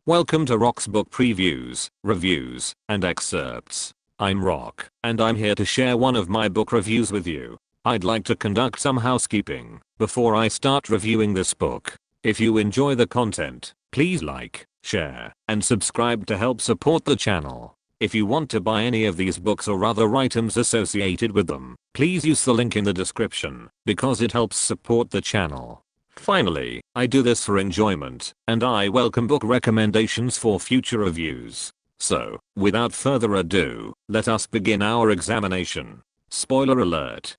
Welcome to Rock's Book Previews, Reviews, and Excerpts. I'm Rock, and I'm here to share one of my book reviews with you. I'd like to conduct some housekeeping before I start reviewing this book. If you enjoy the content, please like, share, and subscribe to help support the channel. If you want to buy any of these books or other items associated with them, please use the link in the description, because it helps support the channel. Finally, I do this for enjoyment, and I welcome book recommendations for future reviews. So, without further ado, let us begin our examination. Spoiler alert.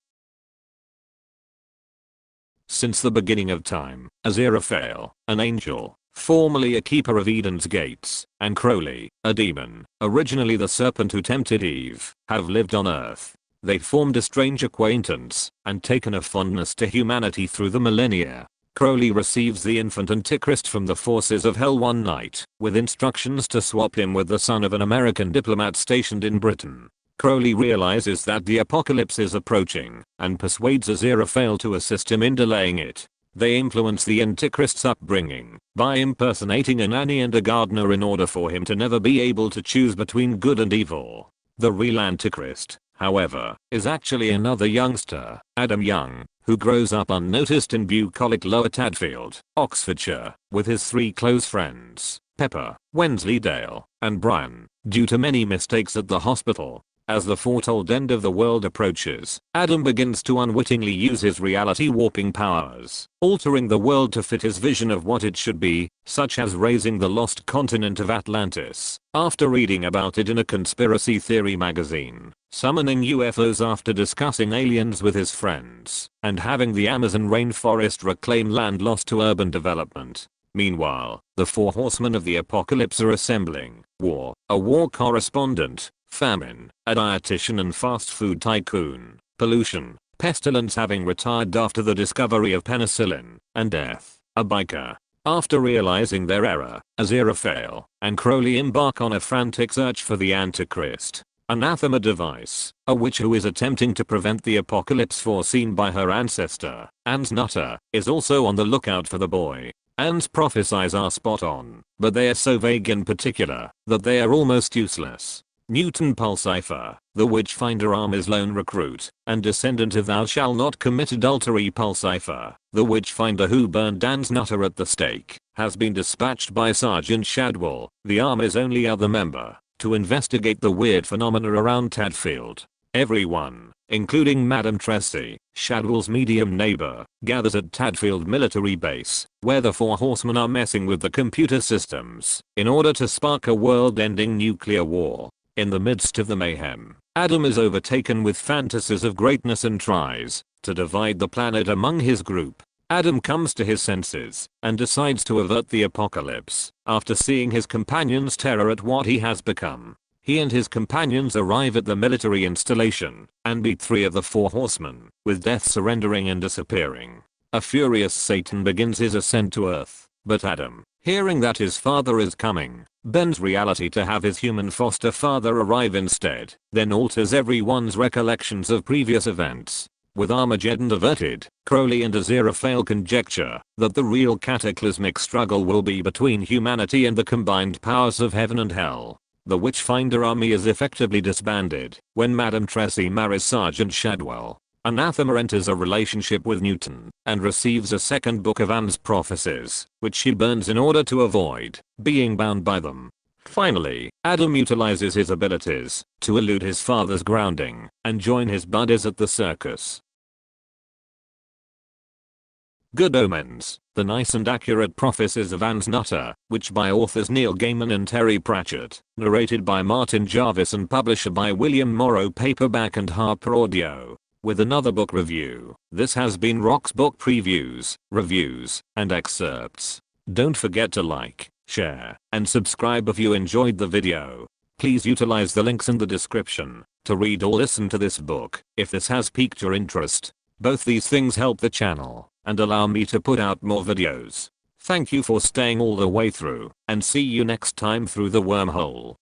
Since the beginning of time, Aziraphale, an angel, formerly a keeper of Eden's gates, and Crowley, a demon, originally the serpent who tempted Eve, have lived on Earth. They formed a strange acquaintance, and taken a fondness to humanity through the millennia. Crowley receives the infant Antichrist from the forces of hell one night, with instructions to swap him with the son of an American diplomat stationed in Britain. Crowley realizes that the apocalypse is approaching, and persuades Aziraphale to assist him in delaying it. They influence the Antichrist's upbringing, by impersonating a nanny and a gardener in order for him to never be able to choose between good and evil. The real Antichrist, however, is actually another youngster, Adam Young, who grows up unnoticed in bucolic Lower Tadfield, Oxfordshire, with his three close friends, Pepper, Wensleydale, and Brian, due to many mistakes at the hospital. As the foretold end of the world approaches, Adam begins to unwittingly use his reality warping powers, altering the world to fit his vision of what it should be, such as raising the lost continent of Atlantis, after reading about it in a conspiracy theory magazine, summoning UFOs after discussing aliens with his friends, and having the Amazon rainforest reclaim land lost to urban development. Meanwhile, the four horsemen of the apocalypse are assembling: war, a war correspondent, famine, a dietitian and fast food tycoon, pollution, pestilence having retired after the discovery of penicillin, and death, a biker. After realizing their error, Aziraphale and Crowley embark on a frantic search for the Antichrist, anathema device, a witch who is attempting to prevent the apocalypse foreseen by her ancestor. Anne's Nutter is also on the lookout for the boy. Anne's prophecies are spot on, but they are so vague in particular that they are almost useless. Newton Pulsifer, the Witchfinder Army's lone recruit, and descendant of Thou Shalt Not Commit Adultery Pulsifer, the Witchfinder who burned Anne's Nutter at the stake, has been dispatched by Sergeant Shadwell, the Army's only other member, to investigate the weird phenomena around Tadfield. Everyone, including Madame Tracy, Shadwell's medium neighbor, gathers at Tadfield military base, where the four horsemen are messing with the computer systems, in order to spark a world-ending nuclear war. In the midst of the mayhem, Adam is overtaken with fantasies of greatness and tries to divide the planet among his group. Adam comes to his senses and decides to avert the apocalypse after seeing his companions' terror at what he has become. He and his companions arrive at the military installation and beat three of the four horsemen, with death surrendering and disappearing. A furious Satan begins his ascent to Earth, but Adam, hearing that his father is coming, bends reality to have his human foster father arrive instead, then alters everyone's recollections of previous events. With Armageddon averted, Crowley and Aziraphale conjecture that the real cataclysmic struggle will be between humanity and the combined powers of heaven and hell. The Witchfinder Army is effectively disbanded when Madame Tracy marries Sergeant Shadwell. Anathema enters a relationship with Newton and receives a second book of Anne's prophecies, which she burns in order to avoid being bound by them. Finally, Adam utilizes his abilities to elude his father's grounding and join his buddies at the circus. Good Omens, the nice and accurate prophecies of Anne's Nutter, which by authors Neil Gaiman and Terry Pratchett, narrated by Martin Jarvis and publisher by William Morrow paperback and Harper Audio. With another book review. This has been Rock's Book Previews, Reviews, and Excerpts. Don't forget to like, share, and subscribe if you enjoyed the video. Please utilize the links in the description to read or listen to this book if this has piqued your interest. Both these things help the channel and allow me to put out more videos. Thank you for staying all the way through, and see you next time through the wormhole.